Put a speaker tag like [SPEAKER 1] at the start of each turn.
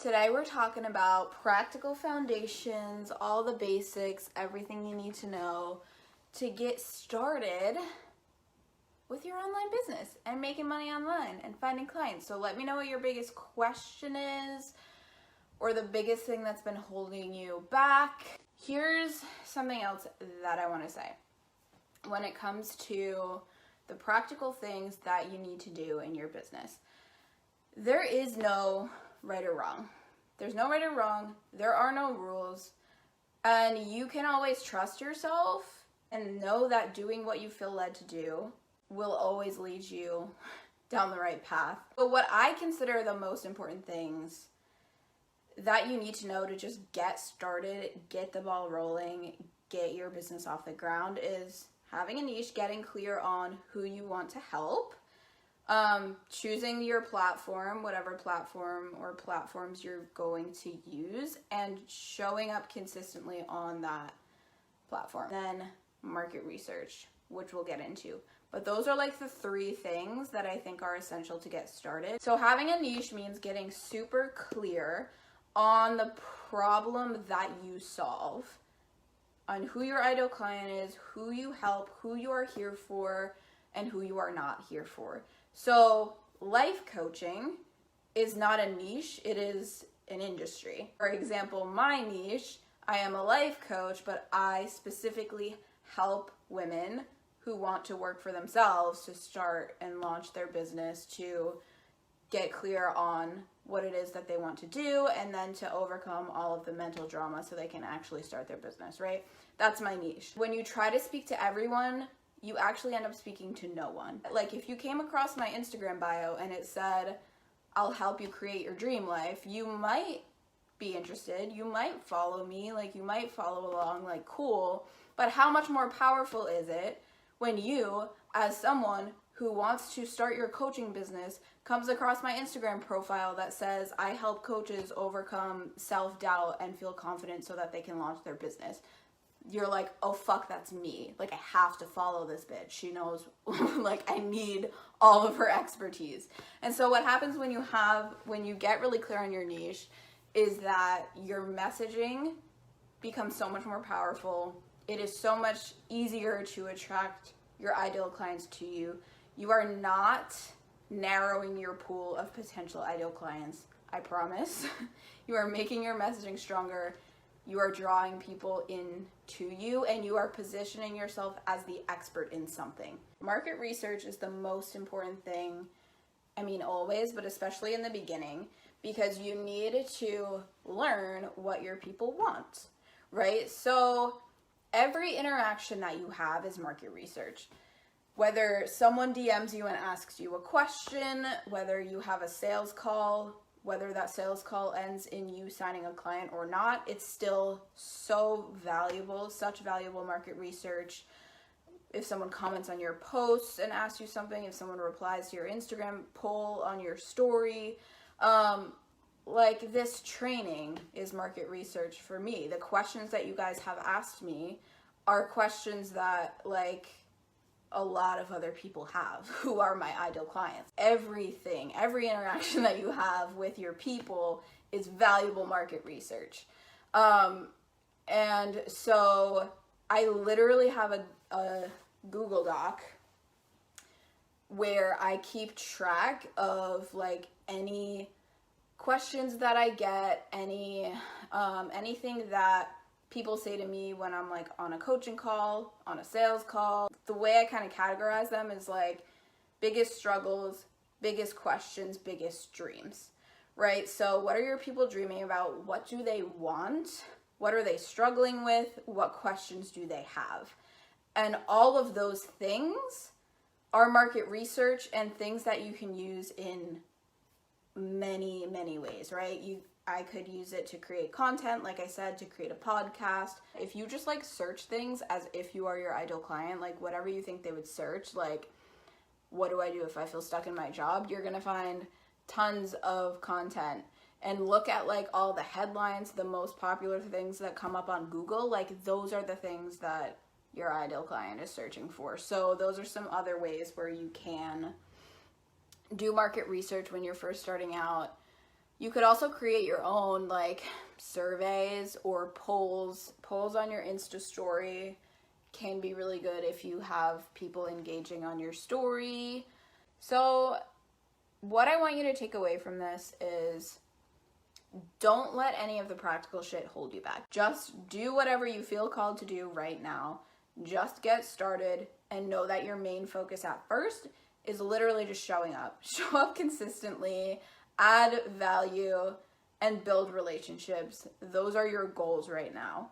[SPEAKER 1] Today we're talking about practical foundations, all the basics, everything you need to know to get started with your online business and making money online and finding clients. So let me know what your biggest question is or the biggest thing that's been holding you back. Here's something else that I want to say. When it comes to the practical things that you need to do in your business, there is no right or wrong. There's no right or wrong. There are no rules. And you can always trust yourself and know that doing what you feel led to do will always lead you down the right path. But what I consider the most important things that you need to know to just get started, get the ball rolling, get your business off the ground is having a niche, getting clear on who you want to help, choosing your platform, whatever platform or platforms you're going to use, and showing up consistently on that platform. Then market research, which we'll get into. But those are like the three things that I think are essential to get started. So having a niche means getting super clear on the problem that you solve, on who your ideal client is, who you help, who you are here for, and who you are not here for. So life coaching is not a niche, it is an industry. For example, my niche, I am a life coach, but I specifically help women who want to work for themselves to start and launch their business, to get clear on what it is that they want to do, and then to overcome all of the mental drama so they can actually start their business, right? That's my niche. When you try to speak to everyone, you actually end up speaking to no one. Like if you came across my Instagram bio and it said, I'll help you create your dream life, you might be interested, you might follow me, like you might follow along, like cool, but how much more powerful is it when you, as someone who wants to start your coaching business, comes across my Instagram profile that says, I help coaches overcome self-doubt and feel confident so that they can launch their business. You're like, oh fuck, that's me. Like I have to follow this bitch. She knows, like I need all of her expertise. And so what happens when you get really clear on your niche is that your messaging becomes so much more powerful. It is so much easier to attract your ideal clients to you. You are not narrowing your pool of potential ideal clients, I promise. You are making your messaging stronger. You are drawing people into you, and you are positioning yourself as the expert in something. Market research is the most important thing, I mean always, but especially in the beginning, because you need to learn what your people want, right? So every interaction that you have is market research. Whether someone DMs you and asks you a question, whether you have a sales call, whether that sales call ends in you signing a client or not, it's still so valuable, such valuable market research. If someone comments on your posts and asks you something, if someone replies to your Instagram poll on your story, like this training is market research for me. The questions that you guys have asked me are questions that like a lot of other people have who are my ideal clients. Every interaction that you have with your people is valuable market research. And so I literally have a Google Doc where I keep track of like any questions that I get, anything that people say to me when I'm like on a coaching call, on a sales call. The way I kind of categorize them is like biggest struggles, biggest questions, biggest dreams, right? So what are your people dreaming about? What do they want? What are they struggling with? What questions do they have? And all of those things are market research and things that you can use in many, many ways, right? I could use it to create content, like I said, to create a podcast. If you just like search things as if you are your ideal client, like whatever you think they would search, like what do I do if I feel stuck in my job? You're gonna find tons of content. And look at like all the headlines, the most popular things that come up on Google, like those are the things that your ideal client is searching for. So those are some other ways where you can do market research when you're first starting out. You could also create your own like surveys or polls. Polls on your Insta story can be really good if you have people engaging on your story. So what I want you to take away from this is don't let any of the practical shit hold you back. Just do whatever you feel called to do right now. Just get started and know that your main focus at first is literally just showing up. Show up consistently, add value, and build relationships. Those are your goals right now.